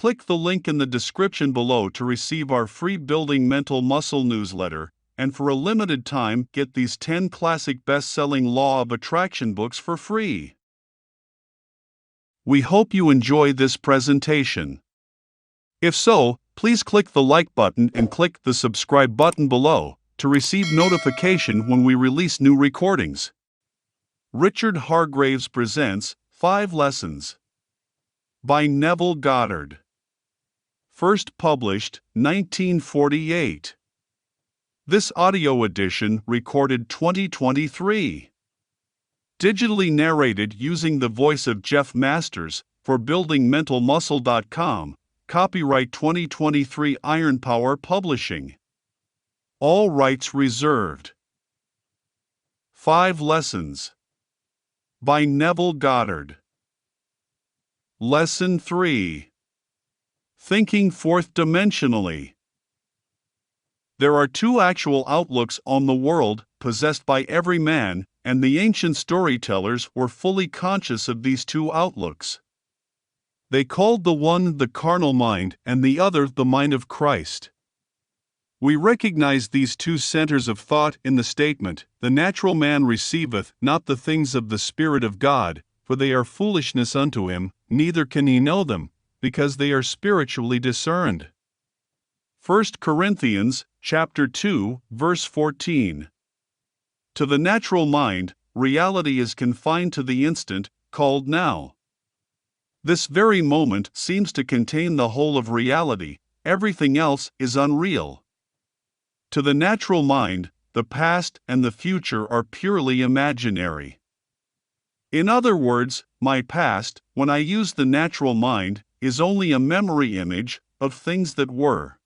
Click the link in the description below to receive our free Building Mental Muscle newsletter, and for a limited time get these 10 classic best-selling Law of Attraction books for free. We hope you enjoy this presentation. If so, please click the like button and click the subscribe button below to receive notification when we release new recordings. Richard Hargraves presents 5 Lessons by Neville Goddard. First published 1948. This audio edition recorded 2023. Digitally narrated using the voice of Jeff Masters for buildingmentalmuscle.com. Copyright 2023 Iron Power Publishing. All rights reserved. 5 Lessons by Neville Goddard. Lesson 3. Thinking fourth dimensionally. There are 2 actual outlooks on the world possessed by every man, and the ancient storytellers were fully conscious of these 2 outlooks. They called the one the carnal mind and the other the mind of Christ. We recognize these 2 centers of thought in the statement, "The natural man receiveth not the things of the Spirit of God, for they are foolishness unto him, neither can he know them, because they are spiritually discerned." 1 Corinthians chapter 2, verse 14. To the natural mind, reality is confined to the instant, called now. This very moment seems to contain the whole of reality, everything else is unreal. To the natural mind, the past and the future are purely imaginary. In other words, my past, when I use the natural mind, is only a memory image of things that were.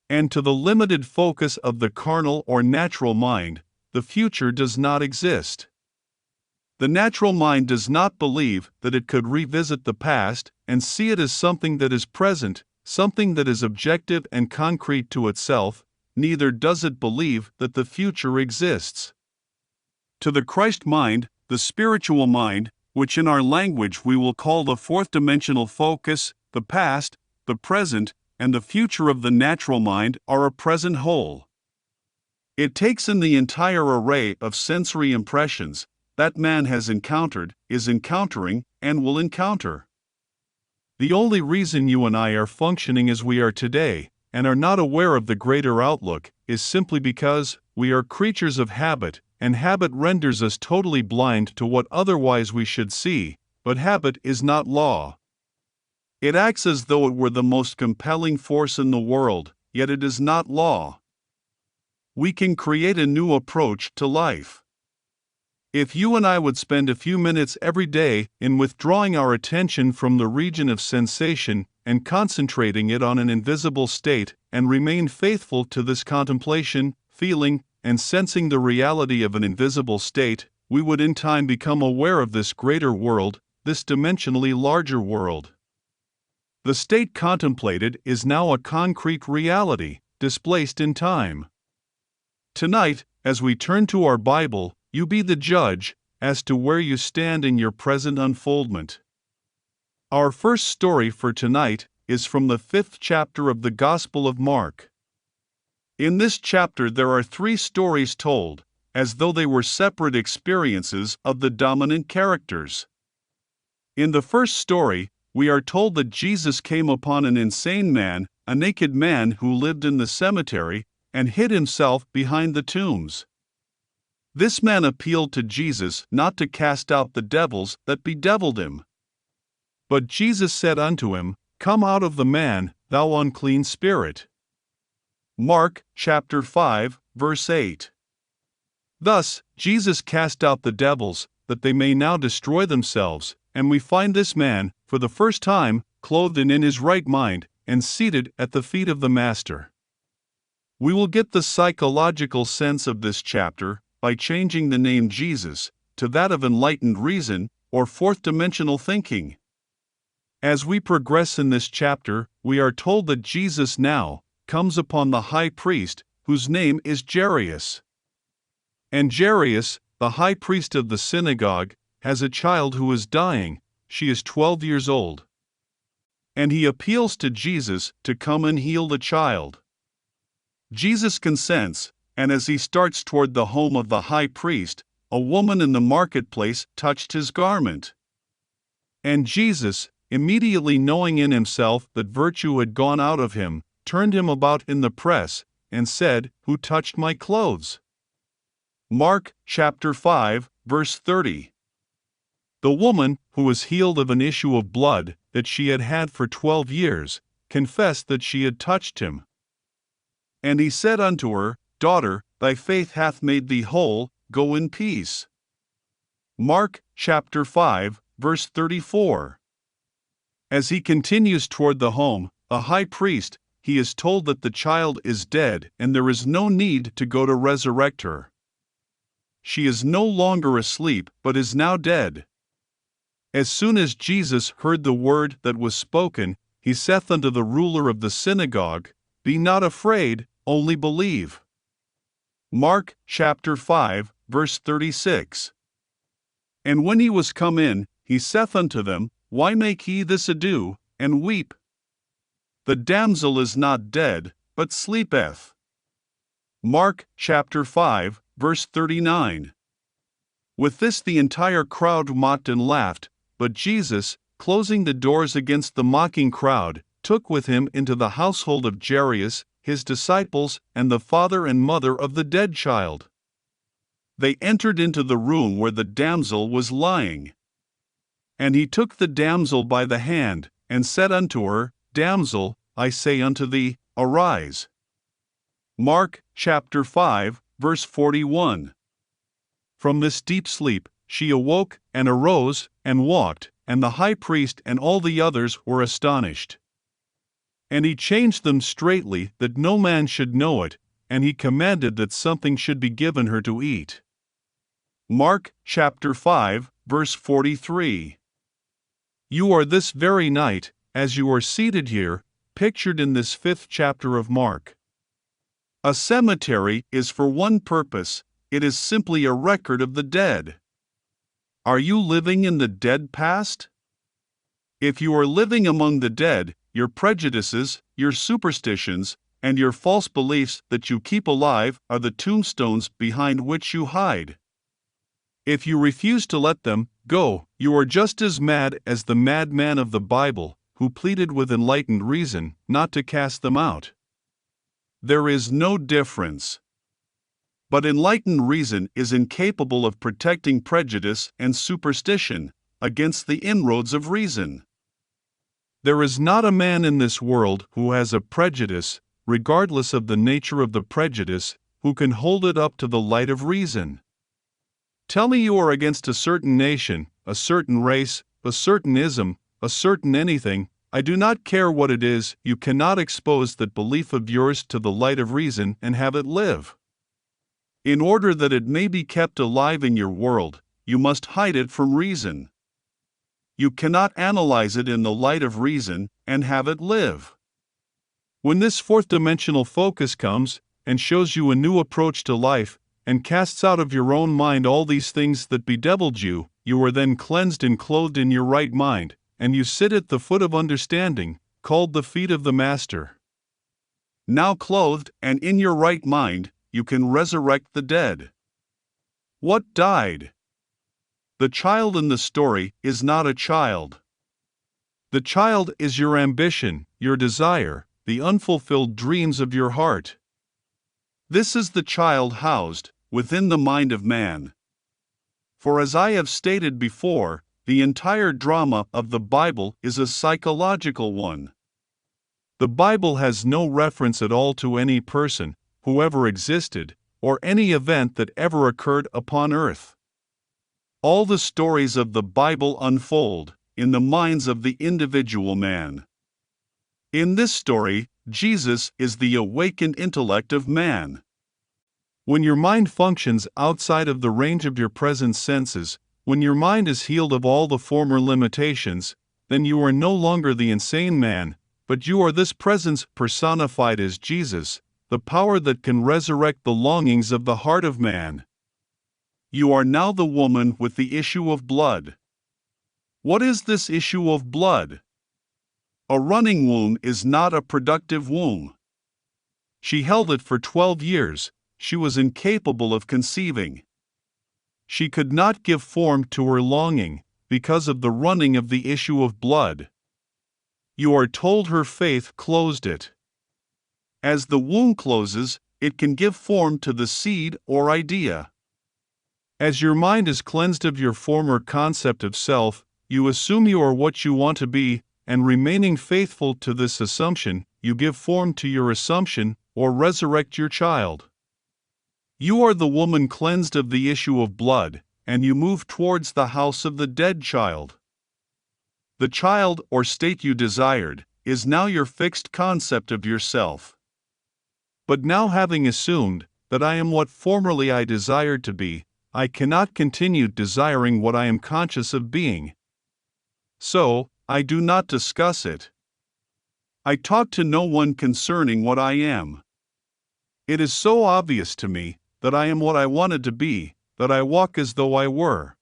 And to the limited focus of the carnal or natural mind, the future does not exist. The natural mind does not believe that it could revisit the past and see it as something that is present, something that is objective and concrete to itself, neither does it believe that the future exists. To the Christ mind, the spiritual mind, which in our language we will call the fourth dimensional focus, the past, the present, and the future of the natural mind are a present whole. It takes in the entire array of sensory impressions that man has encountered, is encountering, and will encounter. The only reason you and I are functioning as we are today, and are not aware of the greater outlook, is simply because we are creatures of habit, and habit renders us totally blind to what otherwise we should see, but habit is not law. It acts as though it were the most compelling force in the world, yet it is not law. We can create a new approach to life. If you and I would spend a few minutes every day in withdrawing our attention from the region of sensation and concentrating it on an invisible state, and remain faithful to this contemplation, feeling, and sensing the reality of an invisible state, we would in time become aware of this greater world, this dimensionally larger world. The state contemplated is now a concrete reality, displaced in time. Tonight, as we turn to our Bible, you be the judge as to where you stand in your present unfoldment. Our first story for tonight is from the 5th chapter of the Gospel of Mark. In this chapter there are 3 stories told, as though they were separate experiences of the dominant characters. In the first story, we are told that Jesus came upon an insane man, a naked man who lived in the cemetery, and hid himself behind the tombs. This man appealed to Jesus not to cast out the devils that bedeviled him. But Jesus said unto him, "Come out of the man, thou unclean spirit." Mark chapter 5, verse 8. Thus, Jesus cast out the devils, that they may now destroy themselves, and we find this man, for the first time, clothed and in his right mind, and seated at the feet of the Master. We will get the psychological sense of this chapter by changing the name Jesus to that of enlightened reason, or fourth dimensional thinking. As we progress in this chapter, we are told that Jesus now comes upon the high priest, whose name is Jairus. And Jairus, the high priest of the synagogue, has a child who is dying. She is 12 years old. and he appeals to Jesus to come and heal the child. Jesus consents, and as he starts toward the home of the high priest, a woman in the marketplace touched his garment. And Jesus, immediately knowing in himself that virtue had gone out of him, turned him about in the press, and said, "Who touched my clothes?" Mark chapter 5, verse 30. The woman, who was healed of an issue of blood that she had had for 12 years, confessed that she had touched him. And he said unto her, "Daughter, thy faith hath made thee whole, go in peace." Mark chapter 5, verse 34. As he continues toward the home, the high priest, he is told that the child is dead and there is no need to go to resurrect her. She is no longer asleep, but is now dead. As soon as Jesus heard the word that was spoken, he saith unto the ruler of the synagogue, "Be not afraid, only believe." Mark chapter 5, verse 36. And when he was come in, he saith unto them, "Why make ye this ado, and weep? The damsel is not dead, but sleepeth." Mark chapter 5, verse 39. With this the entire crowd mocked and laughed, but Jesus, closing the doors against the mocking crowd, took with him into the household of Jairus his disciples and the father and mother of the dead child. They entered into the room where the damsel was lying. And he took the damsel by the hand, and said unto her, "Damsel, I say unto thee, arise." Mark chapter 5, verse 41. From this deep sleep she awoke and arose and walked, and the high priest and all the others were astonished. And he changed them straitly that no man should know it, and he commanded that something should be given her to eat. Mark chapter 5, verse 43. You are this very night, as you are seated here, pictured in this 5th chapter of Mark. A cemetery is for one purpose: it is simply a record of the dead. Are you living in the dead past? If you are living among the dead, your prejudices, your superstitions, and your false beliefs that you keep alive are the tombstones behind which you hide. If you refuse to let them go, you are just as mad as the madman of the Bible, who pleaded with enlightened reason not to cast them out. There is no difference. But enlightened reason is incapable of protecting prejudice and superstition against the inroads of reason. There is not a man in this world who has a prejudice, regardless of the nature of the prejudice, who can hold it up to the light of reason. Tell me you are against a certain nation, a certain race, a certain ism, a certain anything, I do not care what it is, you cannot expose that belief of yours to the light of reason and have it live. In order that it may be kept alive in your world, you must hide it from reason. You cannot analyze it in the light of reason and have it live. When this 4th-dimensional focus comes and shows you a new approach to life and casts out of your own mind all these things that bedeviled you, you are then cleansed and clothed in your right mind, and you sit at the foot of understanding, called the feet of the Master. Now clothed and in your right mind, you can resurrect the dead. What died? The child in the story is not a child. The child is your ambition, your desire, the unfulfilled dreams of your heart. This is the child housed within the mind of man. For as I have stated before, the entire drama of the Bible is a psychological one. The Bible has no reference at all to any person, whoever existed, or any event that ever occurred upon earth. All the stories of the Bible unfold in the minds of the individual man. In this story, Jesus is the awakened intellect of man. When your mind functions outside of the range of your present senses, when your mind is healed of all the former limitations, then you are no longer the insane man, but you are this presence personified as Jesus, the power that can resurrect the longings of the heart of man. You are now the woman with the issue of blood. What is this issue of blood? A running womb is not a productive womb. She held it for 12 years, she was incapable of conceiving. She could not give form to her longing, because of the running of the issue of blood. You are told her faith closed it. As the womb closes, it can give form to the seed or idea. As your mind is cleansed of your former concept of self, you assume you are what you want to be, and remaining faithful to this assumption, you give form to your assumption, or resurrect your child. You are the woman cleansed of the issue of blood, and you move towards the house of the dead child. The child or state you desired is now your fixed concept of yourself. But now, having assumed that I am what formerly I desired to be, I cannot continue desiring what I am conscious of being. So, I do not discuss it. I talk to no one concerning what I am. It is so obvious to me that I am what I wanted to be, that I walk as though I were.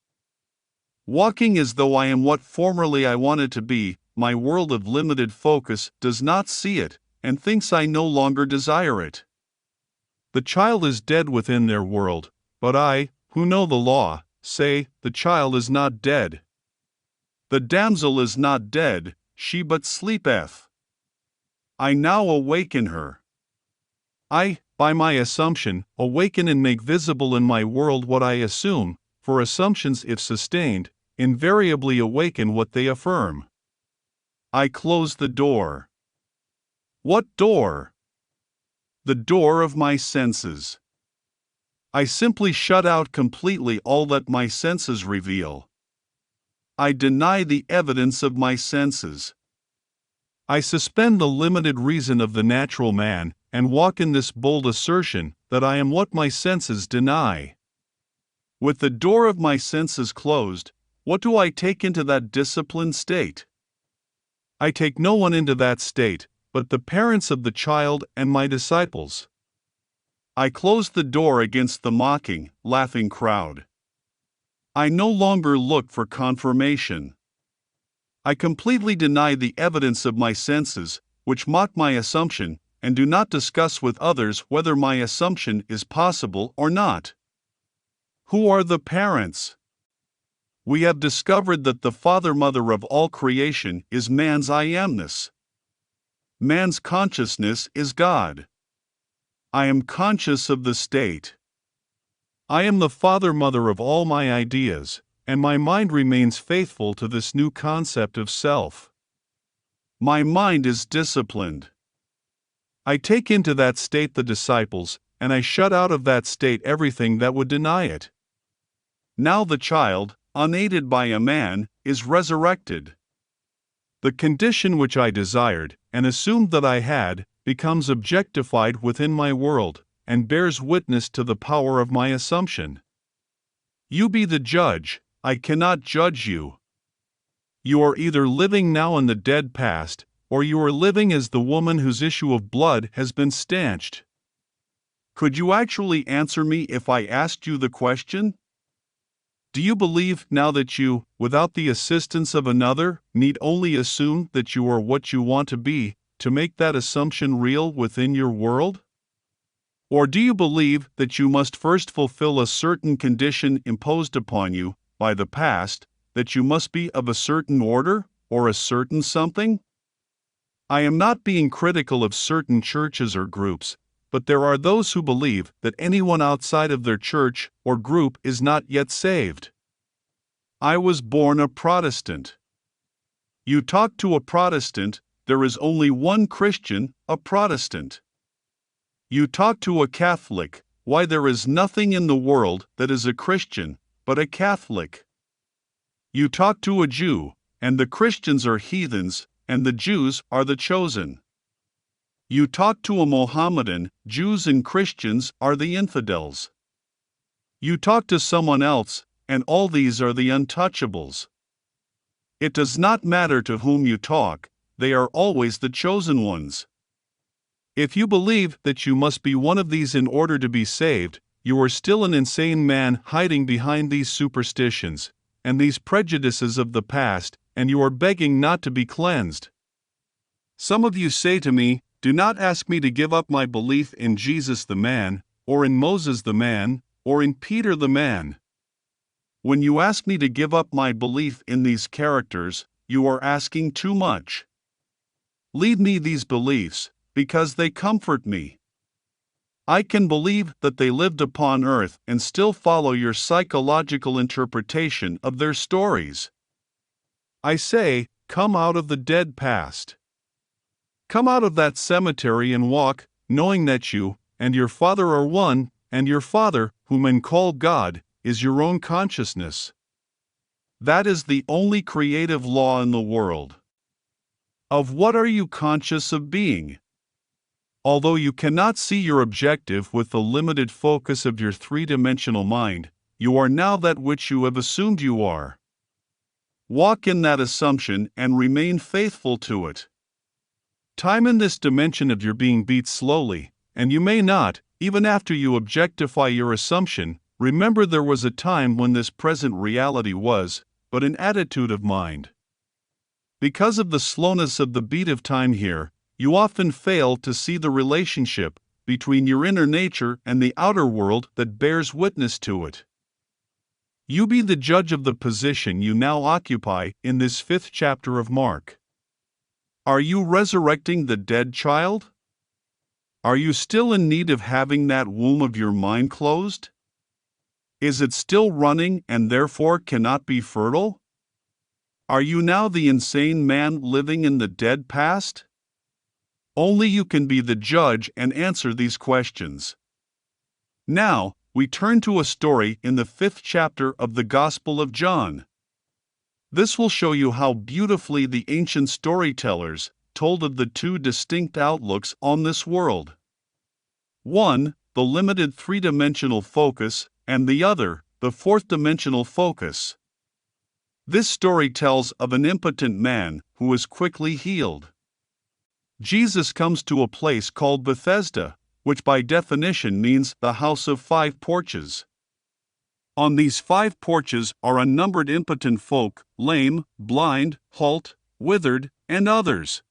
Walking as though I am what formerly I wanted to be, my world of limited focus does not see it, and thinks I no longer desire it. The child is dead within their world, but I, who know the law, say, the child is not dead. The damsel is not dead, she but sleepeth. I now awaken her. I, by my assumption, awaken and make visible in my world what I assume, for assumptions, if sustained, invariably awaken what they affirm. I close the door. What door? The door of my senses. I simply shut out completely all that my senses reveal. I deny the evidence of my senses. I suspend the limited reason of the natural man, and walk in this bold assertion that I am what my senses deny. With the door of my senses closed, what do I take into that disciplined state? I take no one into that state, but the parents of the child and my disciples. I close the door against the mocking, laughing crowd. I no longer look for confirmation. I completely deny the evidence of my senses, which mock my assumption, and do not discuss with others whether my assumption is possible or not. Who are the parents? We have discovered that the father-mother of all creation is man's I amness. Man's consciousness is God. I am conscious of the state. I am the father-mother of all my ideas, and my mind remains faithful to this new concept of self. My mind is disciplined. I take into that state the disciples, and I shut out of that state everything that would deny it. Now the child, unaided by a man, is resurrected. The condition which I desired, and assumed that I had, becomes objectified within my world, and bears witness to the power of my assumption. You be the judge, I cannot judge you. You are either living now in the dead past, or you are living as the woman whose issue of blood has been stanched. Could you actually answer me if I asked you the question? Do you believe now that you, without the assistance of another, need only assume that you are what you want to be, to make that assumption real within your world? Or do you believe that you must first fulfill a certain condition imposed upon you by the past, that you must be of a certain order, or a certain something? I am not being critical of certain churches or groups, but there are those who believe that anyone outside of their church or group is not yet saved. I was born a Protestant. You talk to a Protestant, there is only one Christian, a Protestant. You talk to a Catholic, why there is nothing in the world that is a Christian, but a Catholic. You talk to a Jew, and the Christians are heathens, and the Jews are the chosen. You talk to a Mohammedan, Jews and Christians are the infidels. You talk to someone else, and all these are the untouchables. It does not matter to whom you talk, they are always the chosen ones. If you believe that you must be one of these in order to be saved, you are still an insane man hiding behind these superstitions and these prejudices of the past, and you are begging not to be cleansed. Some of you say to me, "Do not ask me to give up my belief in Jesus the man, or in Moses the man, or in Peter the man." When you ask me to give up my belief in these characters, you are asking too much. Leave me these beliefs, because they comfort me. I can believe that they lived upon earth and still follow your psychological interpretation of their stories. I say, come out of the dead past. Come out of that cemetery and walk, knowing that you and your Father are one, and your Father, whom men call God, is your own consciousness. That is the only creative law in the world. Of what are you conscious of being? Although you cannot see your objective with the limited focus of your three-dimensional mind, you are now that which you have assumed you are. Walk in that assumption and remain faithful to it. Time in this dimension of your being beats slowly, and you may not, even after you objectify your assumption, remember there was a time when this present reality was but an attitude of mind. Because of the slowness of the beat of time here, you often fail to see the relationship between your inner nature and the outer world that bears witness to it. You be the judge of the position you now occupy in this 5th chapter of Mark. Are you resurrecting the dead child? Are you still in need of having that womb of your mind closed? Is it still running and therefore cannot be fertile? Are you now the insane man living in the dead past? Only you can be the judge and answer these questions. Now, we turn to a story in the 5th chapter of the Gospel of John. This will show you how beautifully the ancient storytellers told of the two distinct outlooks on this world. One, the limited three-dimensional focus, and the other, the fourth-dimensional focus. This story tells of an impotent man who is quickly healed. Jesus comes to a place called Bethesda, which by definition means the house of 5 porches. On these 5 porches are unnumbered impotent folk, lame, blind, halt, withered, and others.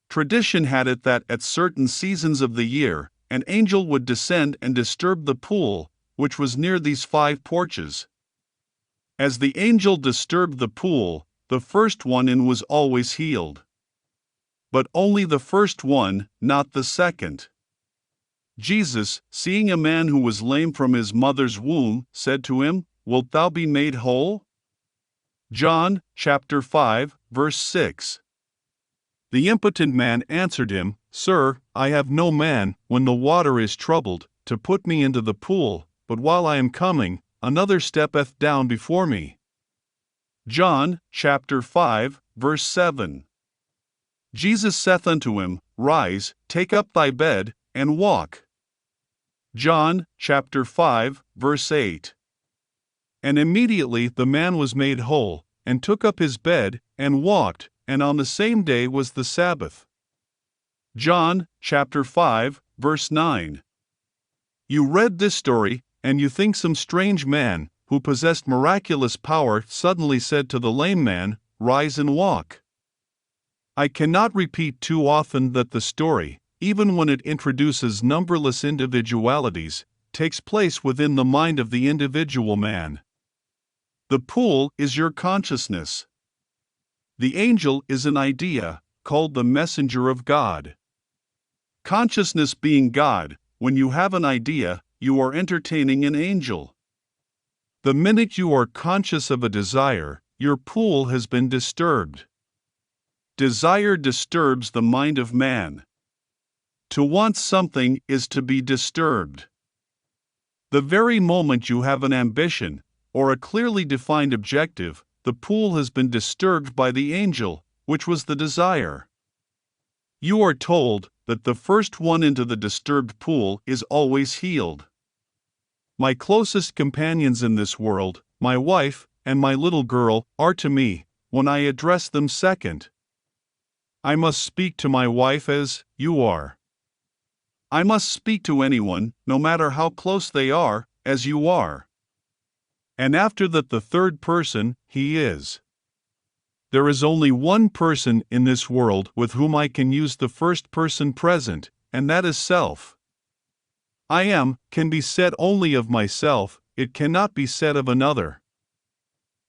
Tradition had it that at certain seasons of the year, an angel would descend and disturb the pool, which was near these 5 porches. As the angel disturbed the pool, the first one in was always healed. But only the first one, not the second. Jesus, seeing a man who was lame from his mother's womb, said to him, "Wilt thou be made whole?" John chapter 5, verse 6. The impotent man answered him, "Sir, I have no man, when the water is troubled, to put me into the pool, but while I am coming, another steppeth down before me." John chapter 5, verse 7. Jesus saith unto him, "Rise, take up thy bed, and walk." John chapter 5, verse 8. And immediately the man was made whole, and took up his bed, and walked, and on the same day was the Sabbath. John chapter 5, verse 9. You read this story, and you think some strange man, who possessed miraculous power, suddenly said to the lame man, "Rise and walk." I cannot repeat too often that the story, even when it introduces numberless individualities, takes place within the mind of the individual man. The pool is your consciousness. The angel is an idea, called the messenger of God. Consciousness being God, when you have an idea, you are entertaining an angel. The minute you are conscious of a desire, your pool has been disturbed. Desire disturbs the mind of man. To want something is to be disturbed. The very moment you have an ambition, or a clearly defined objective, the pool has been disturbed by the angel, which was the desire. You are told that the first one into the disturbed pool is always healed. My closest companions in this world, my wife and my little girl, are to me, when I address them second. I must speak to my wife as you are. I must speak to anyone, no matter how close they are, as you are. And after that the third person, he is. There is only one person in this world with whom I can use the first person present, and that is self. I am can be said only of myself, it cannot be said of another.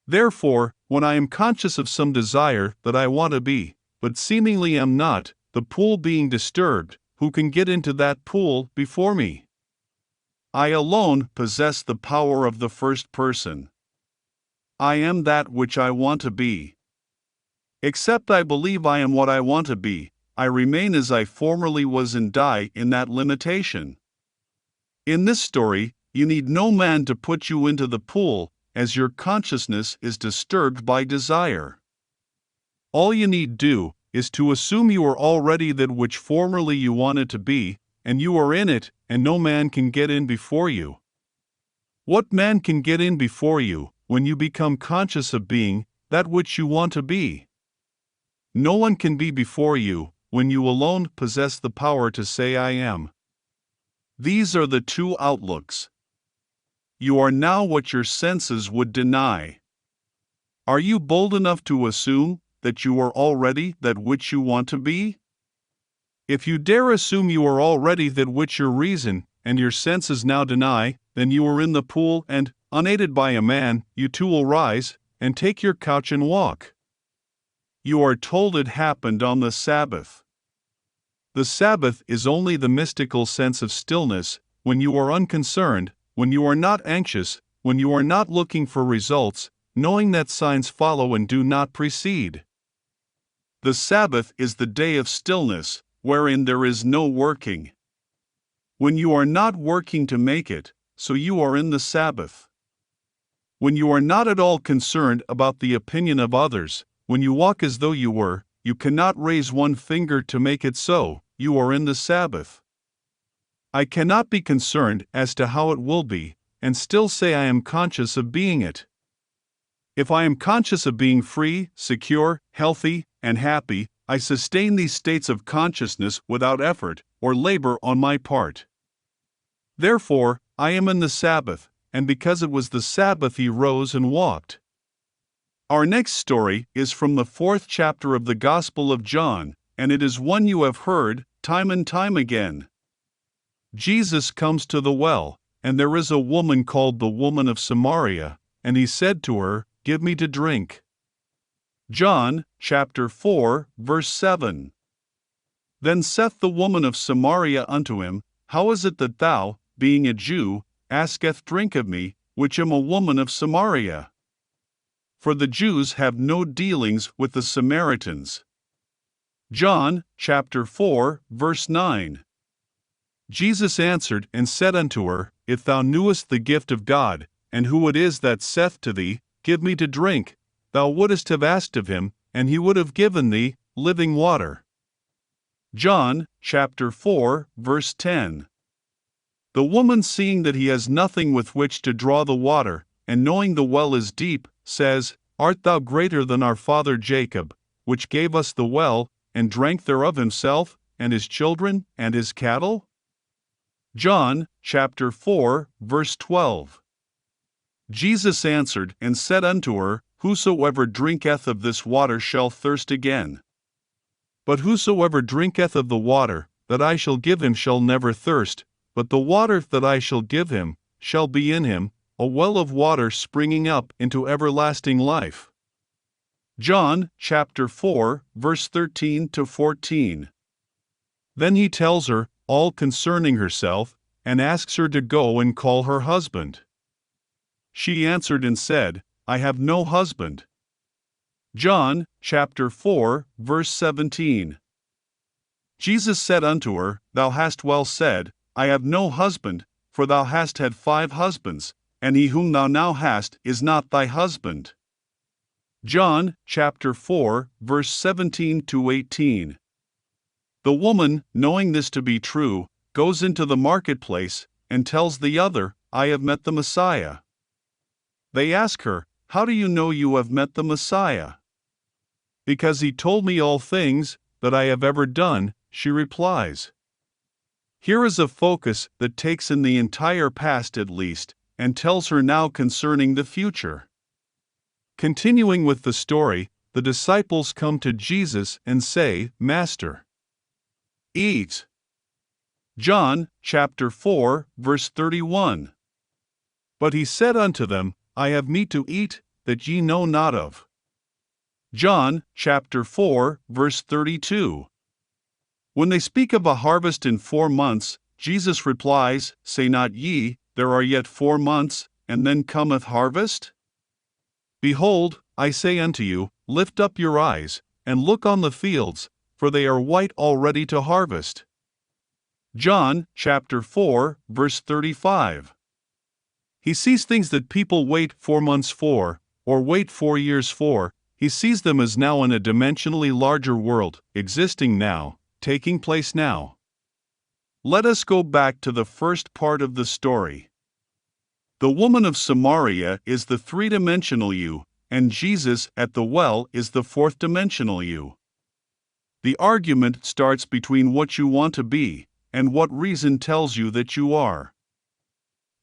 Therefore, when I am conscious of some desire that I want to be, but seemingly am not, the pool being disturbed, who can get into that pool before me? I alone possess the power of the first person. I am that which I want to be. Except I believe I am what I want to be, I remain as I formerly was and die in that limitation. In this story, you need no man to put you into the pool, as your consciousness is disturbed by desire. All you need do is to assume you are already that which formerly you wanted to be, and you are in it, and no man can get in before you. What man can get in before you when you become conscious of being that which you want to be? No one can be before you when you alone possess the power to say I am. These are the two outlooks. You are now what your senses would deny. Are you bold enough to assume that you are already that which you want to be? If you dare assume you are already that which your reason and your senses now deny, then you are in the pool and, unaided by a man, you too will rise and take your couch and walk. You are told it happened on the Sabbath. The Sabbath is only the mystical sense of stillness, when you are unconcerned, when you are not anxious, when you are not looking for results, knowing that signs follow and do not precede. The Sabbath is the day of stillness, wherein there is no working. When you are not working to make it, so you are in the Sabbath. When you are not at all concerned about the opinion of others, when you walk as though you were, you cannot raise one finger to make it so, you are in the Sabbath. I cannot be concerned as to how it will be, and still say I am conscious of being it. If I am conscious of being free, secure, healthy, and happy, I sustain these states of consciousness without effort or labor on my part. Therefore, I am in the Sabbath, and because it was the Sabbath he rose and walked. Our next story is from the 4th chapter of the Gospel of John, and it is one you have heard time and time again. Jesus comes to the well, and there is a woman called the woman of Samaria, and he said to her, "Give me to drink." John chapter 4, verse 7. Then saith the woman of Samaria unto him, How is it that thou, being a Jew, asketh drink of me, which am a woman of Samaria? For the Jews have no dealings with the Samaritans. John chapter 4, verse 9. Jesus answered and said unto her, If thou knewest the gift of God, and who it is that saith to thee, Give me to drink, thou wouldest have asked of him, and he would have given thee living water. John chapter 4, verse 10. The woman, seeing that he has nothing with which to draw the water, and knowing the well is deep, says, Art thou greater than our father Jacob, which gave us the well, and drank thereof himself, and his children, and his cattle? John chapter 4, verse 12. Jesus answered and said unto her, Whosoever drinketh of this water shall thirst again. But whosoever drinketh of the water that I shall give him shall never thirst, but the water that I shall give him shall be in him a well of water springing up into everlasting life. John chapter 4, verse 13 to 14. Then he tells her all concerning herself, and asks her to go and call her husband. She answered and said, I have no husband. John chapter 4, verse 17. Jesus said unto her, Thou hast well said, I have no husband, for thou hast had 5 husbands, and he whom thou now hast is not thy husband. John chapter 4, verse 17 to 18. The woman, knowing this to be true, goes into the marketplace, and tells the other, I have met the Messiah. They ask her, How do you know you have met the Messiah? Because he told me all things that I have ever done, she replies. Here is a focus that takes in the entire past at least, and tells her now concerning the future. Continuing with the story, the disciples come to Jesus and say, "Master, eat." John chapter 4, verse 31. But he said unto them, I have meat to eat, that ye know not of. John chapter 4, verse 32. When they speak of a harvest in 4 months, Jesus replies, Say not ye, there are yet 4 months, and then cometh harvest? Behold, I say unto you, lift up your eyes, and look on the fields, for they are white already to harvest. John chapter 4, verse 35. He sees things that people wait 4 months for, or wait 4 years for. He sees them as now in a dimensionally larger world, existing now, taking place now. Let us go back to the first part of the story. The woman of Samaria is the 3-dimensional you, and Jesus at the well is the 4th-dimensional you. The argument starts between what you want to be, and what reason tells you that you are.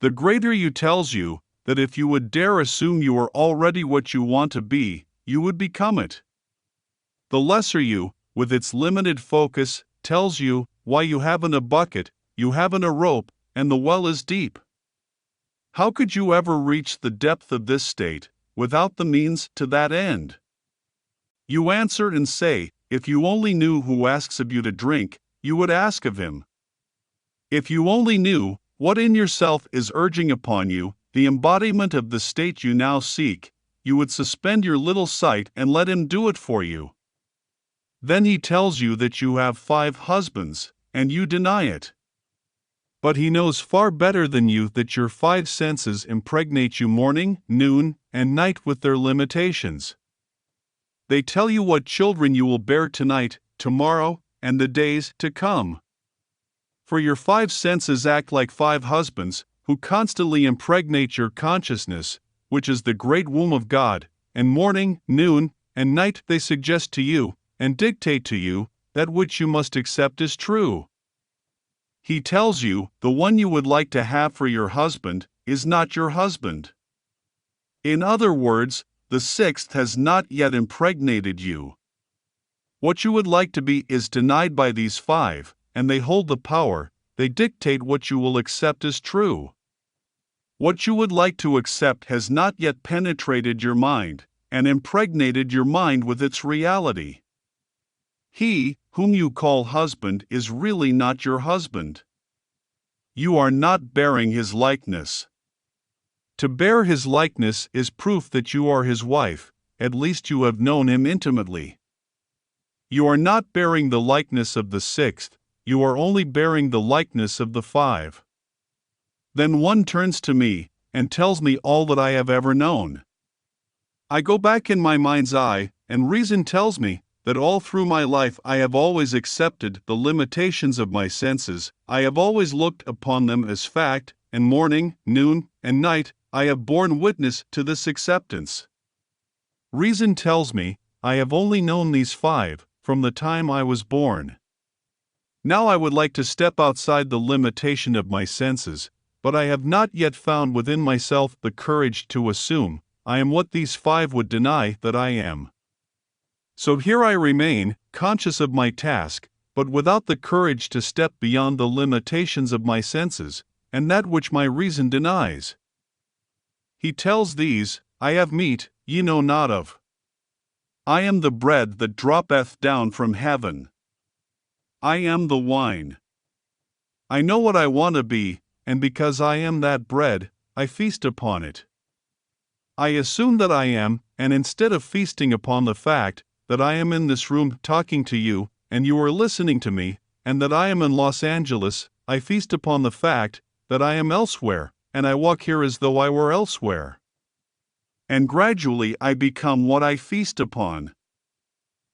The greater you tells you that if you would dare assume you are already what you want to be, you would become it. The lesser you, with its limited focus, tells you why you haven't a bucket, you haven't a rope, and the well is deep. How could you ever reach the depth of this state without the means to that end? You answer and say, if you only knew who asks of you to drink, you would ask of him. If you only knew what in yourself is urging upon you the embodiment of the state you now seek, you would suspend your little sight and let him do it for you. Then he tells you that you have 5 husbands, and you deny it. But he knows far better than you that your 5 senses impregnate you morning, noon, and night with their limitations. They tell you what children you will bear tonight, tomorrow, and the days to come. For your 5 senses act like 5 husbands, who constantly impregnate your consciousness, which is the great womb of God, and morning, noon, and night they suggest to you, and dictate to you, that which you must accept as true. He tells you, the one you would like to have for your husband, is not your husband. In other words, the 6th has not yet impregnated you. What you would like to be is denied by these 5, and they hold the power, they dictate what you will accept as true. What you would like to accept has not yet penetrated your mind, and impregnated your mind with its reality. He, whom you call husband, is really not your husband. You are not bearing his likeness. To bear his likeness is proof that you are his wife, at least you have known him intimately. You are not bearing the likeness of the 6th, you are only bearing the likeness of the 5. Then one turns to me, and tells me all that I have ever known. I go back in my mind's eye, and reason tells me that all through my life I have always accepted the limitations of my senses, I have always looked upon them as fact, and morning, noon, and night, I have borne witness to this acceptance. Reason tells me I have only known these 5 from the time I was born. Now I would like to step outside the limitation of my senses, but I have not yet found within myself the courage to assume I am what these 5 would deny that I am. So here I remain, conscious of my task, but without the courage to step beyond the limitations of my senses, and that which my reason denies. He tells these, I have meat ye know not of. I am the bread that droppeth down from heaven. I am the wine. I know what I want to be, and because I am that bread, I feast upon it. I assume that I am, and instead of feasting upon the fact that I am in this room talking to you, and you are listening to me, and that I am in Los Angeles, I feast upon the fact that I am elsewhere, and I walk here as though I were elsewhere. And gradually I become what I feast upon.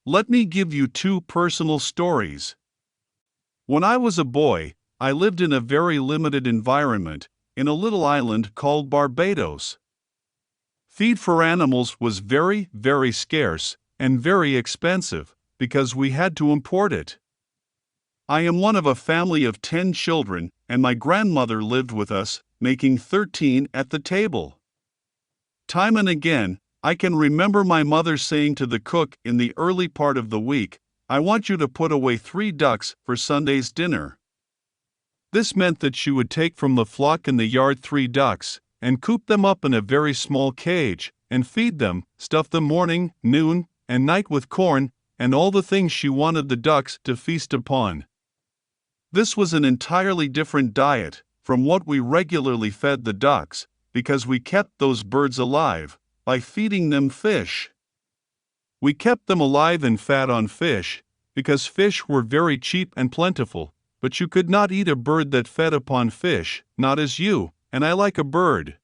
Let me give you 2 personal stories. When I was a boy, I lived in a very limited environment, in a little island called Barbados. Feed for animals was very, very scarce, and very expensive, because we had to import it. I am one of a family of 10 children, and my grandmother lived with us, making 13 at the table. Time and again, I can remember my mother saying to the cook in the early part of the week, "I want you to put away 3 ducks for Sunday's dinner." This meant that she would take from the flock in the yard 3 ducks, and coop them up in a very small cage, and feed them, stuff them morning, noon, and night with corn, and all the things she wanted the ducks to feast upon. This was an entirely different diet from what we regularly fed the ducks, because we kept those birds alive by feeding them fish. We kept them alive and fat on fish, because fish were very cheap and plentiful, but you could not eat a bird that fed upon fish, not as you, and I like a bird.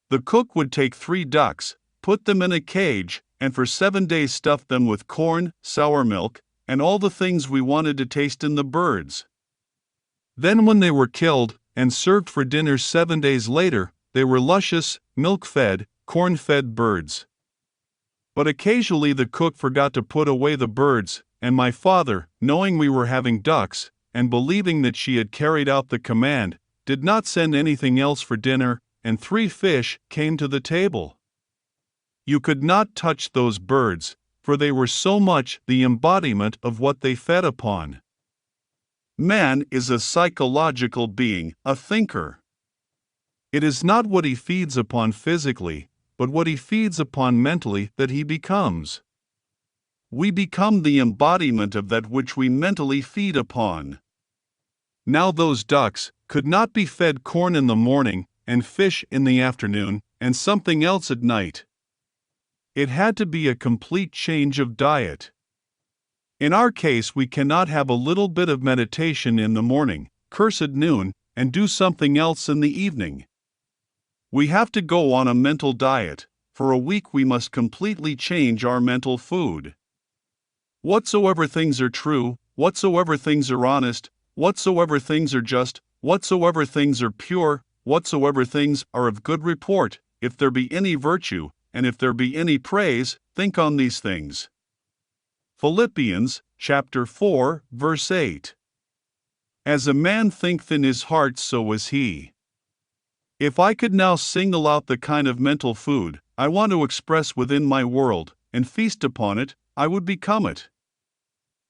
The cook would take 3 ducks, put them in a cage, and for 7 days stuff them with corn, sour milk, and all the things we wanted to taste in the birds. Then when they were killed and served for dinner 7 days later, they were luscious, milk-fed, corn-fed birds. But occasionally the cook forgot to put away the birds, and my father, knowing we were having ducks, and believing that she had carried out the command, did not send anything else for dinner, and 3 fish came to the table. You could not touch those birds, for they were so much the embodiment of what they fed upon. Man is a psychological being, a thinker. It is not what he feeds upon physically, but what he feeds upon mentally that he becomes. We become the embodiment of that which we mentally feed upon. Now those ducks could not be fed corn in the morning, and fish in the afternoon, and something else at night. It had to be a complete change of diet. In our case, we cannot have a little bit of meditation in the morning, curse at noon, and do something else in the evening. We have to go on a mental diet. For a week we must completely change our mental food. Whatsoever things are true, whatsoever things are honest, whatsoever things are just, whatsoever things are pure, whatsoever things are of good report, if there be any virtue, and if there be any praise, think on these things. Philippians chapter 4, verse 8. As a man thinketh in his heart, so is he. If I could now single out the kind of mental food I want to express within my world, and feast upon it, I would become it.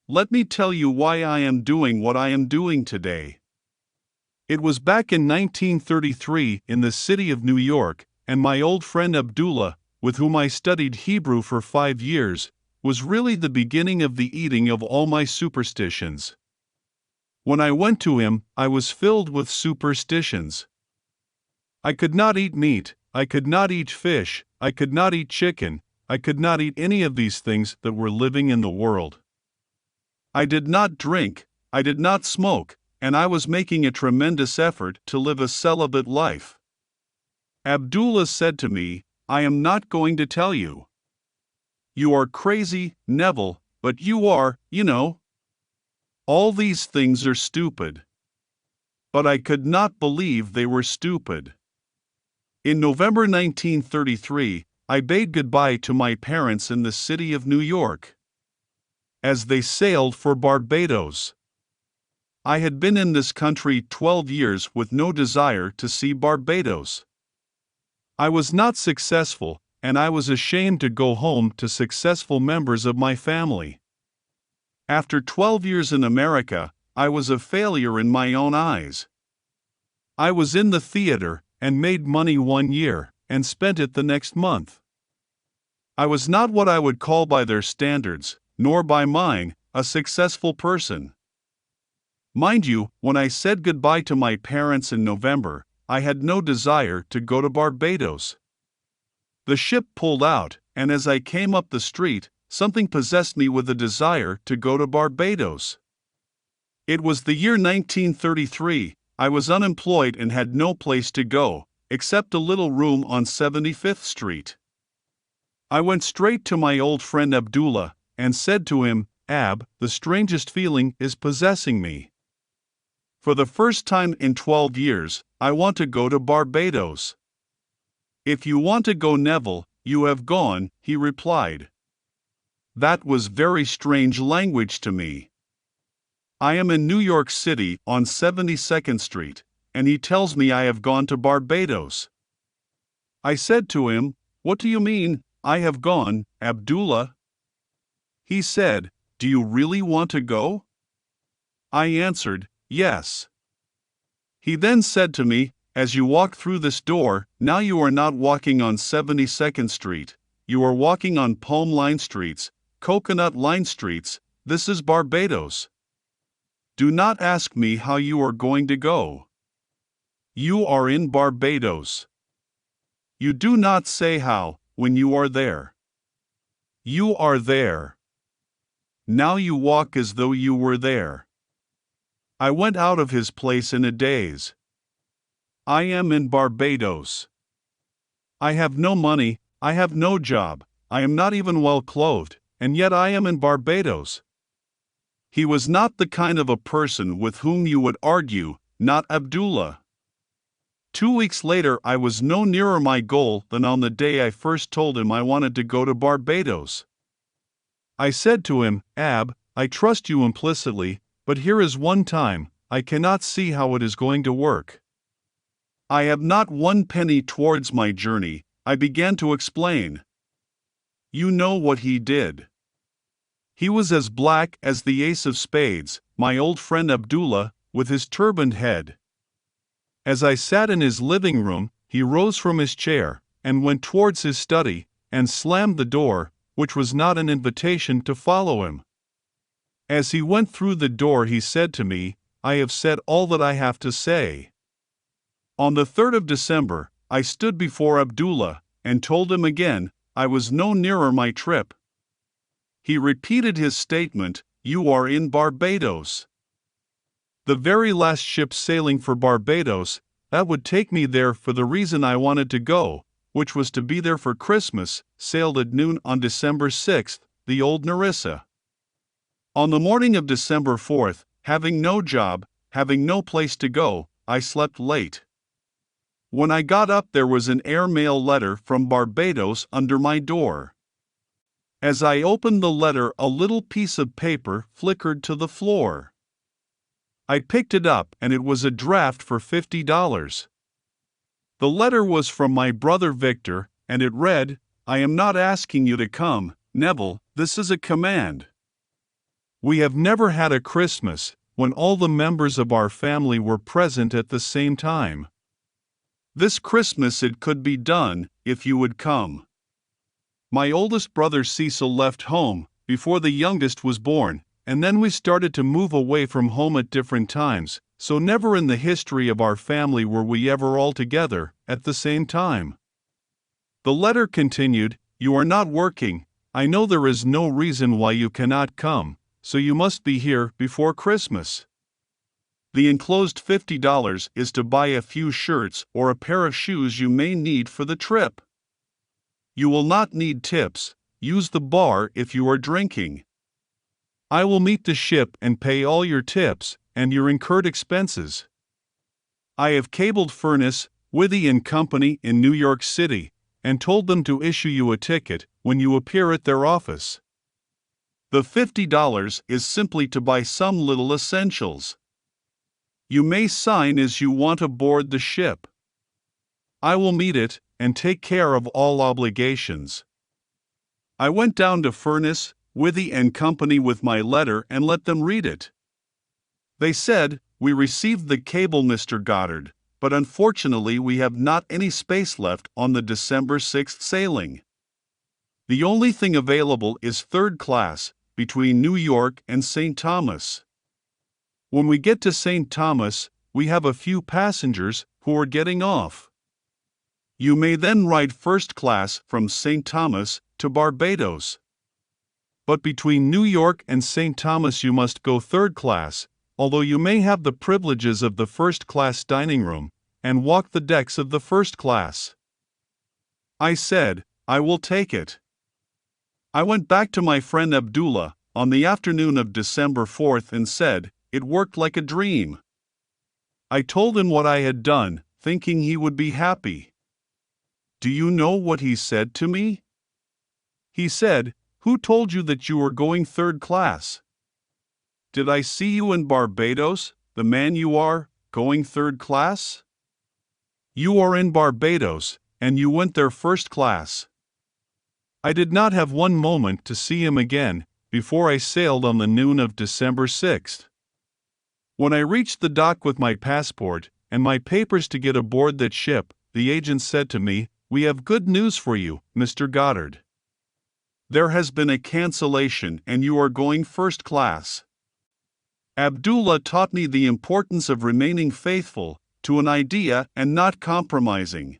Let me tell you why I am doing what I am doing today. It was back in 1933 in the city of New York, and my old friend Abdullah, with whom I studied Hebrew for 5 years, was really the beginning of the eating of all my superstitions. When I went to him, I was filled with superstitions. I could not eat meat, I could not eat fish, I could not eat chicken, I could not eat any of these things that were living in the world. I did not drink, I did not smoke, and I was making a tremendous effort to live a celibate life. Abdullah said to me, "I am not going to tell you. You are crazy, Neville, but you are, you know. All these things are stupid." But I could not believe they were stupid. In November 1933, I bade goodbye to my parents in the city of New York. As they sailed for Barbados. I had been in this country 12 years with no desire to see Barbados. I was not successful, and I was ashamed to go home to successful members of my family. After 12 years in America, I was a failure in my own eyes. I was in the theater, and made money 1 year, and spent it the next month. I was not what I would call by their standards, nor by mine, a successful person. Mind you, when I said goodbye to my parents in November, I had no desire to go to Barbados. The ship pulled out, and as I came up the street, something possessed me with a desire to go to Barbados. It was the year 1933. I was unemployed and had no place to go, except a little room on 75th Street. I went straight to my old friend Abdullah, and said to him, "Ab, the strangest feeling is possessing me. For the first time in 12 years, I want to go to Barbados." "If you want to go, Neville, you have gone," he replied. That was very strange language to me. I am in New York City on 72nd Street, and he tells me I have gone to Barbados. I said to him, "What do you mean? I have gone, Abdullah. He said, Do you really want to go? I answered, Yes. He then said to me, As you walk through this door, now you are not walking on 72nd Street, you are walking on palm line streets, coconut line streets. This is Barbados. Do not ask me how you are going to go. You are in Barbados. You do not say how, when you are there. You are there. Now you walk as though you were there. I went out of his place in a daze. I am in Barbados. I have no money, I have no job, I am not even well clothed, and yet I am in Barbados. He was not the kind of a person with whom you would argue, not Abdullah. 2 weeks later, I was no nearer my goal than on the day I first told him I wanted to go to Barbados. I said to him, Ab, I trust you implicitly, but here is one time, I cannot see how it is going to work. I have not one penny towards my journey, I began to explain. You know what he did. He was as black as the ace of spades, my old friend Abdullah, with his turbaned head. As I sat in his living room, he rose from his chair, and went towards his study, and slammed the door, which was not an invitation to follow him. As he went through the door he said to me, I have said all that I have to say. On the 3rd of December, I stood before Abdullah, and told him again, I was no nearer my trip. He repeated his statement, You are in Barbados. The very last ship sailing for Barbados, that would take me there for the reason I wanted to go, which was to be there for Christmas, sailed at noon on December 6th, the old Nerissa. On the morning of December 4th, having no job, having no place to go, I slept late. When I got up there was an airmail letter from Barbados under my door. As I opened the letter a little piece of paper flickered to the floor. I picked it up and it was a draft for $50. The letter was from my brother Victor, and it read, I am not asking you to come, Neville, this is a command. We have never had a Christmas when all the members of our family were present at the same time. This Christmas it could be done, if you would come. My oldest brother Cecil left home before the youngest was born, and then we started to move away from home at different times, so never in the history of our family were we ever all together at the same time. The letter continued, You are not working, I know there is no reason why you cannot come, so you must be here before Christmas. The enclosed $50 is to buy a few shirts or a pair of shoes you may need for the trip. You will not need tips, use the bar if you are drinking. I will meet the ship and pay all your tips and your incurred expenses. I have cabled Furness, Withy and Company in New York City, and told them to issue you a ticket when you appear at their office. The $50 is simply to buy some little essentials. You may sign as you want aboard the ship. I will meet it and take care of all obligations. I went down to Furness, Withy and Company with my letter and let them read it. They said, We received the cable, Mr. Goddard, but unfortunately we have not any space left on the December 6th sailing. The only thing available is third class, between New York and St. Thomas. When we get to St. Thomas, we have a few passengers who are getting off. You may then ride first class from St. Thomas to Barbados. But between New York and St. Thomas you must go third class, although you may have the privileges of the first class dining room, and walk the decks of the first class. I said, I will take it. I went back to my friend Abdullah on the afternoon of December 4th and said, It worked like a dream. I told him what I had done, thinking he would be happy. Do you know what he said to me? He said, Who told you that you were going third class? Did I see you in Barbados, the man you are, going third class? You are in Barbados, and you went there first class. I did not have one moment to see him again before I sailed on the noon of December 6th. When I reached the dock with my passport and my papers to get aboard that ship, the agent said to me, "We have good news for you, Mr. Goddard. There has been a cancellation and you are going first class." Abdullah taught me the importance of remaining faithful to an idea and not compromising.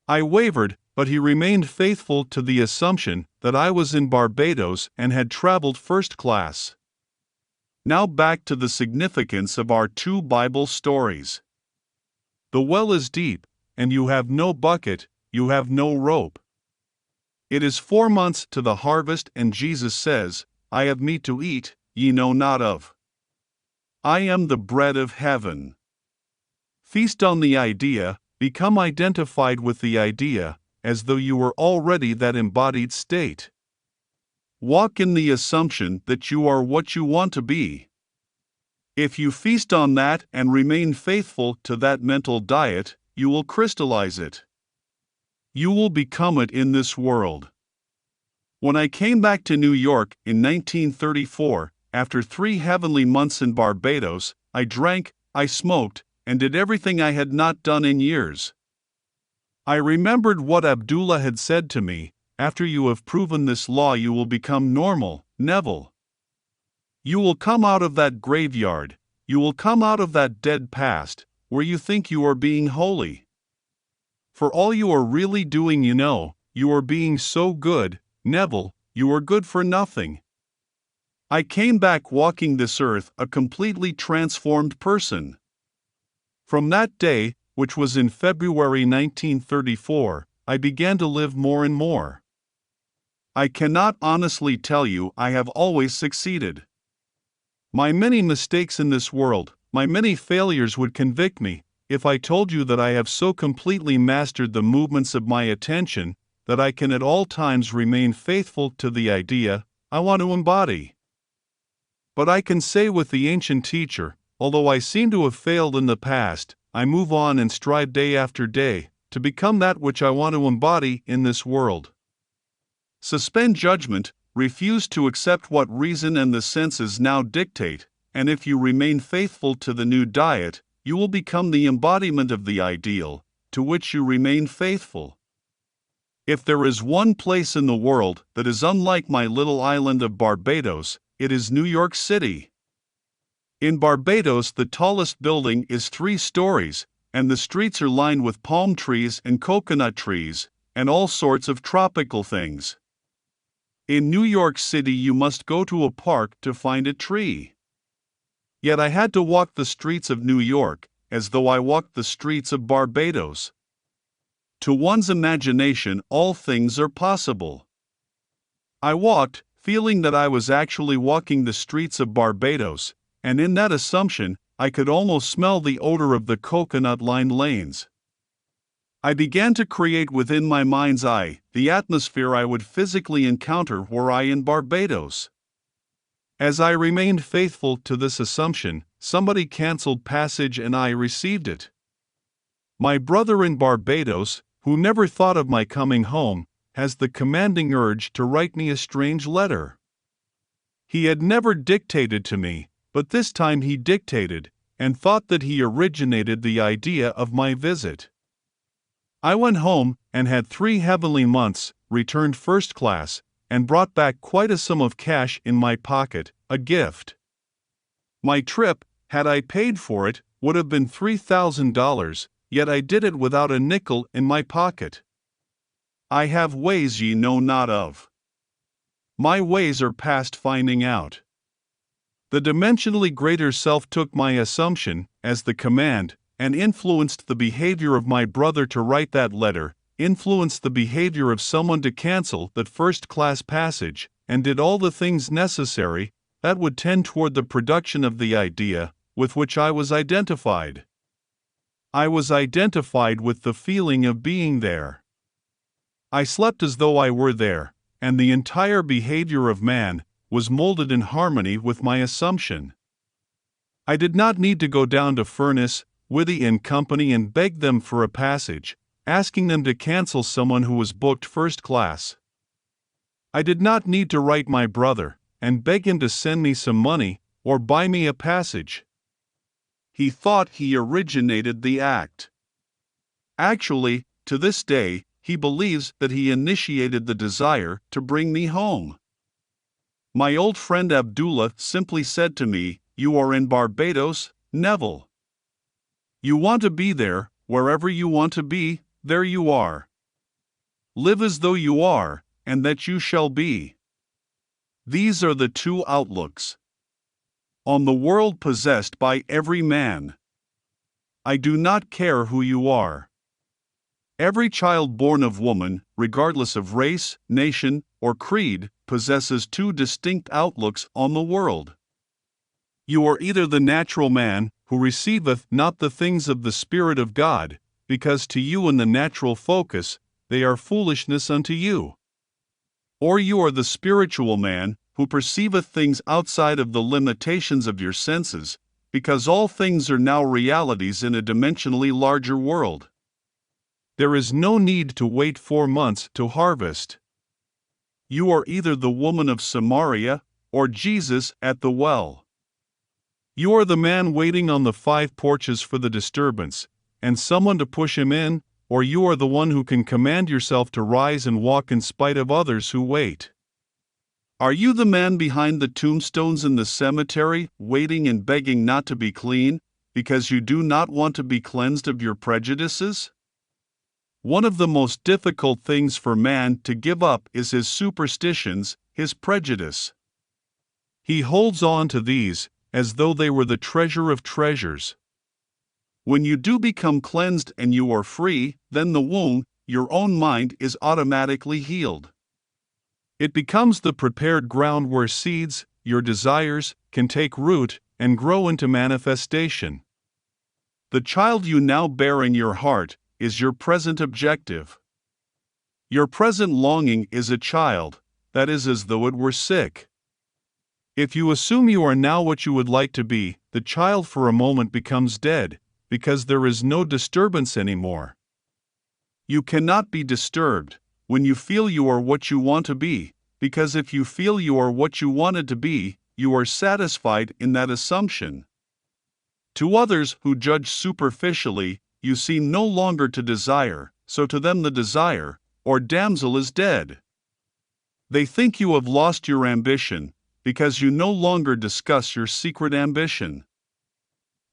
I wavered, but he remained faithful to the assumption that I was in Barbados and had traveled first class. Now back to the significance of our two Bible stories. The well is deep, and you have no bucket, you have no rope. It is 4 months to the harvest, and Jesus says, "I have meat to eat, ye know not of. I am the bread of heaven." Feast on the idea, become identified with the idea, as though you were already that embodied state. Walk in the assumption that you are what you want to be. If you feast on that and remain faithful to that mental diet, you will crystallize it. You will become it in this world. When I came back to New York in 1934, after 3 heavenly months in Barbados, I drank, I smoked, and did everything I had not done in years. I remembered what Abdullah had said to me, "After you have proven this law you will become normal, Neville. You will come out of that graveyard, you will come out of that dead past, where you think you are being holy. For all you are really doing, you are being so good, Neville, you are good for nothing." I came back walking this earth a completely transformed person. From that day, which was in February 1934, I began to live more and more. I cannot honestly tell you I have always succeeded. My many mistakes in this world, my many failures would convict me, if I told you that I have so completely mastered the movements of my attention that I can at all times remain faithful to the idea I want to embody. But I can say with the ancient teacher, although I seem to have failed in the past, I move on and strive day after day to become that which I want to embody in this world. Suspend judgment, refuse to accept what reason and the senses now dictate, and if you remain faithful to the new diet, you will become the embodiment of the ideal, to which you remain faithful. If there is one place in the world that is unlike my little island of Barbados, it is New York City. In Barbados, the tallest building is 3 stories, and the streets are lined with palm trees and coconut trees, and all sorts of tropical things. In New York City, you must go to a park to find a tree. Yet I had to walk the streets of New York, as though I walked the streets of Barbados. To one's imagination, all things are possible. I walked, feeling that I was actually walking the streets of Barbados, and in that assumption, I could almost smell the odor of the coconut-lined lanes. I began to create within my mind's eye the atmosphere I would physically encounter were I in Barbados. As I remained faithful to this assumption, somebody canceled passage and I received it. My brother in Barbados, who never thought of my coming home, has the commanding urge to write me a strange letter. He had never dictated to me, but this time he dictated, and thought that he originated the idea of my visit. I went home and had 3 heavenly months, returned first class, and brought back quite a sum of cash in my pocket, a gift. My trip, had I paid for it, would have been $3,000, yet I did it without a nickel in my pocket. I have ways ye know not of. My ways are past finding out. The dimensionally greater self took my assumption as the command and influenced the behavior of my brother to write that letter, influenced the behavior of someone to cancel that first-class passage, and did all the things necessary that would tend toward the production of the idea with which I was identified. I was identified with the feeling of being there. I slept as though I were there, and the entire behavior of man was molded in harmony with my assumption. I did not need to go down to Furness, Withy and Company and beg them for a passage, asking them to cancel someone who was booked first class. I did not need to write my brother and beg him to send me some money or buy me a passage. He thought he originated the act. Actually, to this day, he believes that he initiated the desire to bring me home. My old friend Abdullah simply said to me, "You are in Barbados, Neville. You want to be there, wherever you want to be, there you are. Live as though you are, and that you shall be." These are the two outlooks on the world possessed by every man. I do not care who you are. Every child born of woman, regardless of race, nation, or creed, possesses two distinct outlooks on the world. You are either the natural man, who receiveth not the things of the Spirit of God, because to you in the natural focus they are foolishness unto you. Or you are the spiritual man, who perceiveth things outside of the limitations of your senses, because all things are now realities in a dimensionally larger world. There is no need to wait 4 months to harvest. You are either the woman of Samaria, or Jesus at the well. You are the man waiting on the 5 porches for the disturbance, and someone to push him in, or you are the one who can command yourself to rise and walk in spite of others who wait. Are you the man behind the tombstones in the cemetery, waiting and begging not to be clean, because you do not want to be cleansed of your prejudices? One of the most difficult things for man to give up is his superstitions, his prejudice. He holds on to these as though they were the treasure of treasures. When you do become cleansed and you are free, then the wound, your own mind, is automatically healed. It becomes the prepared ground where seeds, your desires, can take root and grow into manifestation. The child you now bear in your heart is your present objective. Your present longing is a child, that is as though it were sick. If you assume you are now what you would like to be, the child for a moment becomes dead, because there is no disturbance anymore. You cannot be disturbed when you feel you are what you want to be, because if you feel you are what you wanted to be, you are satisfied in that assumption. To others who judge superficially, you seem no longer to desire, so to them the desire, or damsel, is dead. They think you have lost your ambition, because you no longer discuss your secret ambition.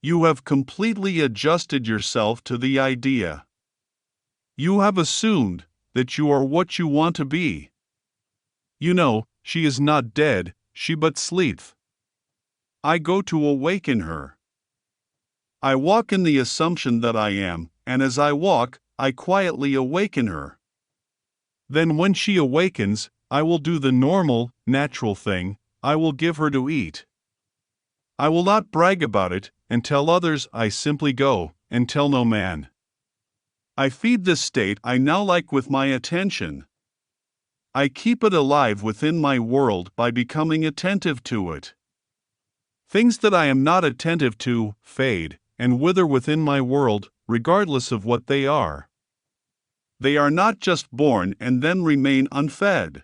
You have completely adjusted yourself to the idea. You have assumed that you are what you want to be. You know, she is not dead, she but sleepeth. I go to awaken her. I walk in the assumption that I am, and as I walk, I quietly awaken her. Then when she awakens, I will do the normal, natural thing, I will give her to eat. I will not brag about it, and tell others, I simply go, and tell no man. I feed this state I now like with my attention. I keep it alive within my world by becoming attentive to it. Things that I am not attentive to fade and wither within my world, regardless of what they are. They are not just born and then remain unfed.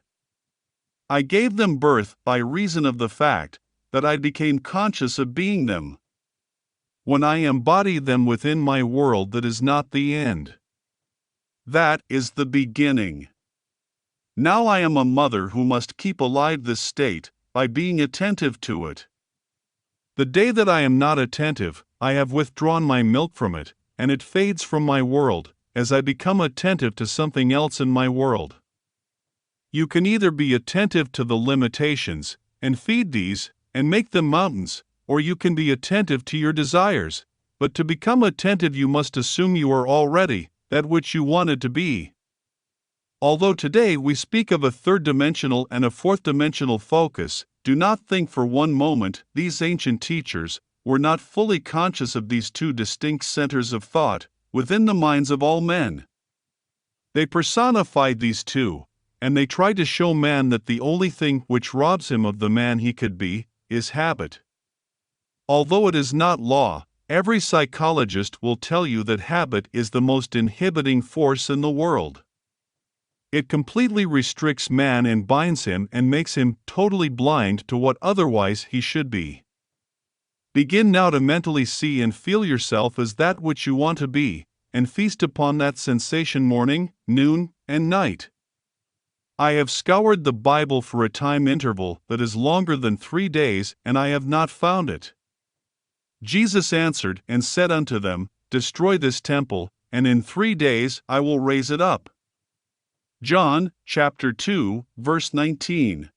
I gave them birth by reason of the fact that I became conscious of being them. When I embody them within my world, that is not the end. That is the beginning. Now I am a mother who must keep alive this state by being attentive to it. The day that I am not attentive, I have withdrawn my milk from it, and it fades from my world, as I become attentive to something else in my world. You can either be attentive to the limitations, and feed these, and make them mountains, or you can be attentive to your desires, but to become attentive you must assume you are already that which you wanted to be. Although today we speak of a third-dimensional and a fourth-dimensional focus, do not think for one moment these ancient teachers were not fully conscious of these two distinct centers of thought within the minds of all men. They personified these two, and they tried to show man that the only thing which robs him of the man he could be is habit. Although it is not law, every psychologist will tell you that habit is the most inhibiting force in the world. It completely restricts man and binds him and makes him totally blind to what otherwise he should be. Begin now to mentally see and feel yourself as that which you want to be, and feast upon that sensation morning, noon, and night. I have scoured the Bible for a time interval that is longer than 3 days, and I have not found it. Jesus answered and said unto them, Destroy this temple, and in 3 days I will raise it up. John chapter 2, verse 19.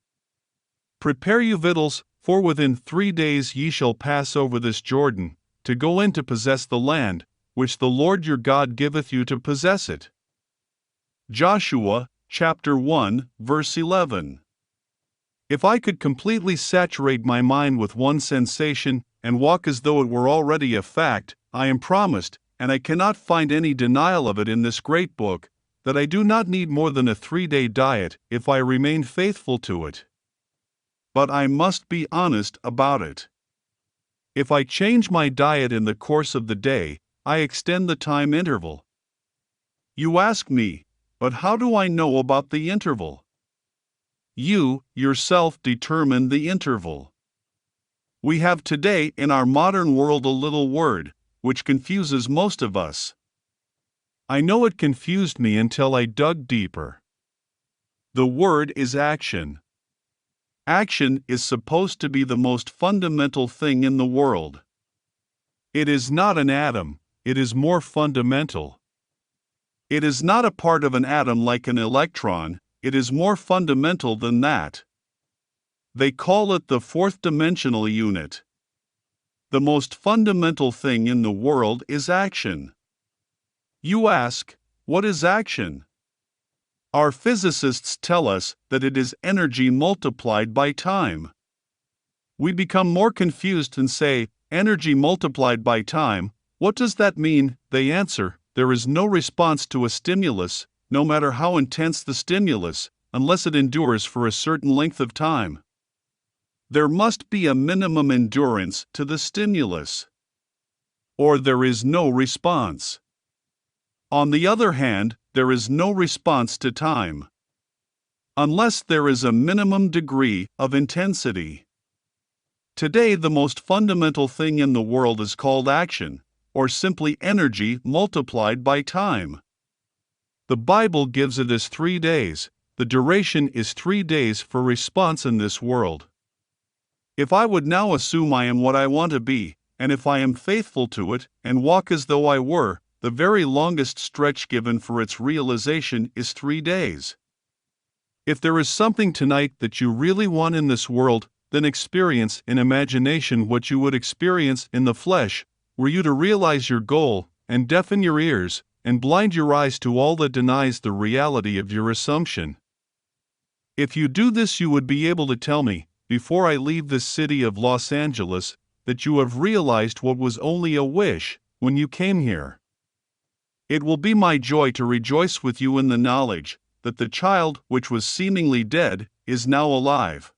Prepare you victuals, for within 3 days ye shall pass over this Jordan, to go in to possess the land, which the Lord your God giveth you to possess it. Joshua chapter 1, verse 11. If I could completely saturate my mind with one sensation, and walk as though it were already a fact, I am promised, and I cannot find any denial of it in this great book, that I do not need more than a 3-day diet if I remain faithful to it. But I must be honest about it. If I change my diet in the course of the day, I extend the time interval. You ask me, but how do I know about the interval? You, yourself, determine the interval. We have today in our modern world a little word, which confuses most of us. I know it confused me until I dug deeper. The word is action. Action is supposed to be the most fundamental thing in the world. It is not an atom, it is more fundamental. It is not a part of an atom like an electron, it is more fundamental than that. They call it the fourth dimensional unit. The most fundamental thing in the world is action. You ask, what is action? Our physicists tell us that it is energy multiplied by time. We become more confused and say, energy multiplied by time, what does that mean? They answer, there is no response to a stimulus, no matter how intense the stimulus, unless it endures for a certain length of time. There must be a minimum endurance to the stimulus, or there is no response. On the other hand, there is no response to time, unless there is a minimum degree of intensity. Today, the most fundamental thing in the world is called action, or simply energy multiplied by time. The Bible gives it as 3 days. The duration is 3 days for response in this world. If I would now assume I am what I want to be, and if I am faithful to it, and walk as though I were, the very longest stretch given for its realization is 3 days. If there is something tonight that you really want in this world, then experience in imagination what you would experience in the flesh, were you to realize your goal, and deafen your ears, and blind your eyes to all that denies the reality of your assumption. If you do this, you would be able to tell me, before I leave this city of Los Angeles, that you have realized what was only a wish when you came here. It will be my joy to rejoice with you in the knowledge that the child which was seemingly dead is now alive.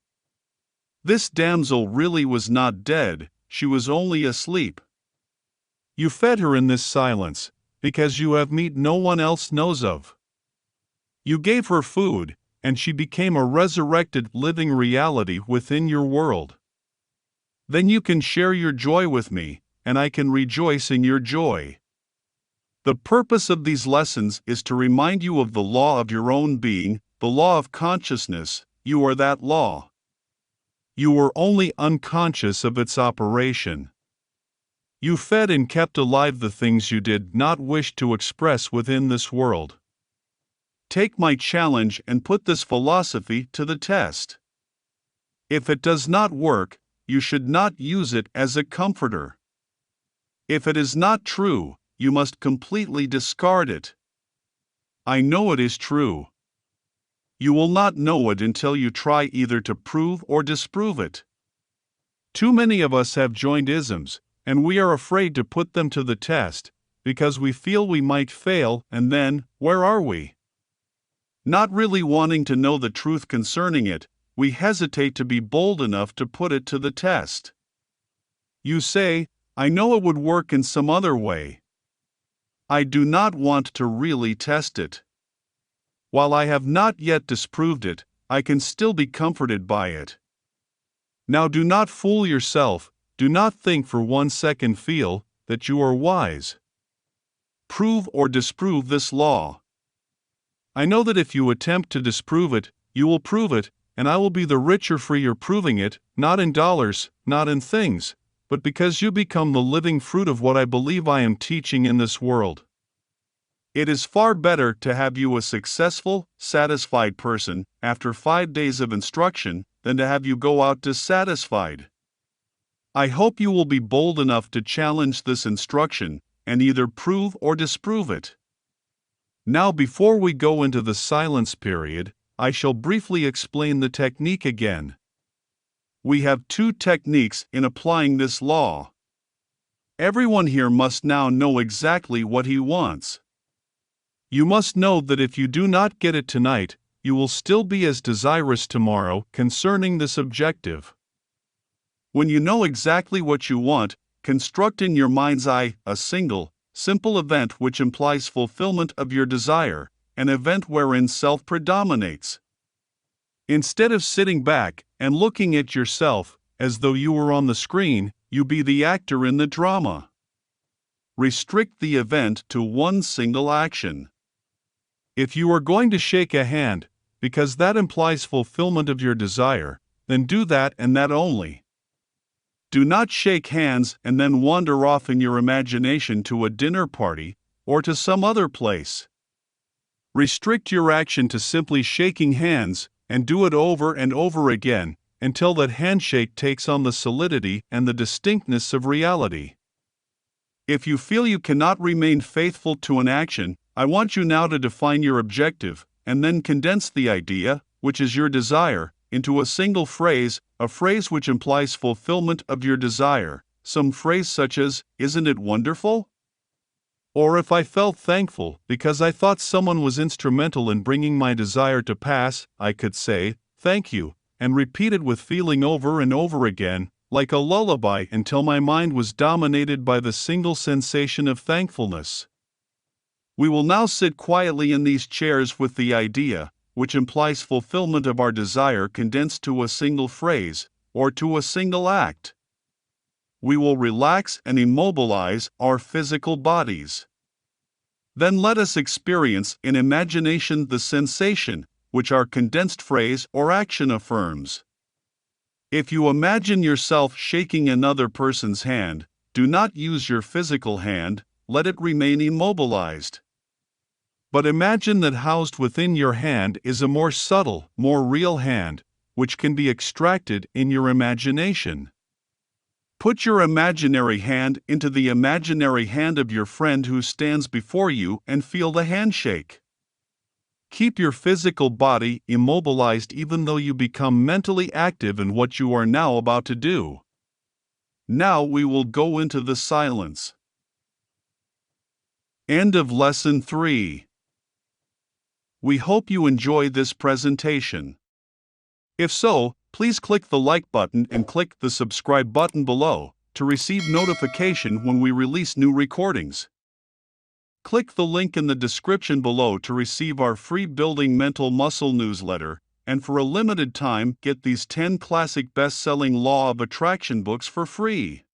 This damsel really was not dead, she was only asleep. You fed her in this silence, because you have meat no one else knows of. You gave her food, and she became a resurrected living reality within your world. Then you can share your joy with me, and I can rejoice in your joy. The purpose of these lessons is to remind you of the law of your own being, the law of consciousness. You are that law. You were only unconscious of its operation. You fed and kept alive the things you did not wish to express within this world. Take my challenge and put this philosophy to the test. If it does not work, you should not use it as a comforter. If it is not true, you must completely discard it. I know it is true. You will not know it until you try either to prove or disprove it. Too many of us have joined isms, and we are afraid to put them to the test, because we feel we might fail, and then, where are we? Not really wanting to know the truth concerning it, we hesitate to be bold enough to put it to the test. You say, I know it would work in some other way. I do not want to really test it. While I have not yet disproved it, I can still be comforted by it. Now do not fool yourself, do not think for 1 second feel that you are wise. Prove or disprove this law. I know that if you attempt to disprove it, you will prove it, and I will be the richer for your proving it, not in dollars, not in things, but because you become the living fruit of what I believe I am teaching in this world. It is far better to have you a successful, satisfied person after 5 days of instruction than to have you go out dissatisfied. I hope you will be bold enough to challenge this instruction and either prove or disprove it. Now, before we go into the silence period, I shall briefly explain the technique again. We have 2 techniques in applying this law. Everyone here must now know exactly what he wants. You must know that if you do not get it tonight, you will still be as desirous tomorrow concerning this objective. When you know exactly what you want, construct in your mind's eye a single, simple event which implies fulfillment of your desire, an event wherein self predominates. Instead of sitting back and looking at yourself as though you were on the screen, you be the actor in the drama. Restrict the event to one single action. If you are going to shake a hand, because that implies fulfillment of your desire, then do that and that only. Do not shake hands and then wander off in your imagination to a dinner party or to some other place. Restrict your action to simply shaking hands and do it over and over again until that handshake takes on the solidity and the distinctness of reality. If you feel you cannot remain faithful to an action, I want you now to define your objective and then condense the idea, which is your desire, into a single phrase, a phrase which implies fulfillment of your desire, some phrase such as, "Isn't it wonderful?" Or if I felt thankful because I thought someone was instrumental in bringing my desire to pass, I could say, "Thank you," and repeat it with feeling over and over again, like a lullaby until my mind was dominated by the single sensation of thankfulness. We will now sit quietly in these chairs with the idea, which implies fulfillment of our desire condensed to a single phrase, or to a single act. We will relax and immobilize our physical bodies. Then let us experience in imagination the sensation, which our condensed phrase or action affirms. If you imagine yourself shaking another person's hand, do not use your physical hand, let it remain immobilized. But imagine that housed within your hand is a more subtle, more real hand, which can be extracted in your imagination. Put your imaginary hand into the imaginary hand of your friend who stands before you and feel the handshake. Keep your physical body immobilized even though you become mentally active in what you are now about to do. Now we will go into the silence. End of Lesson 3. We hope you enjoyed this presentation. If so, please click the like button and click the subscribe button below to receive notification when we release new recordings. Click the link in the description below to receive our free Building Mental Muscle newsletter, and for a limited time get these 10 classic best-selling Law of Attraction books for free.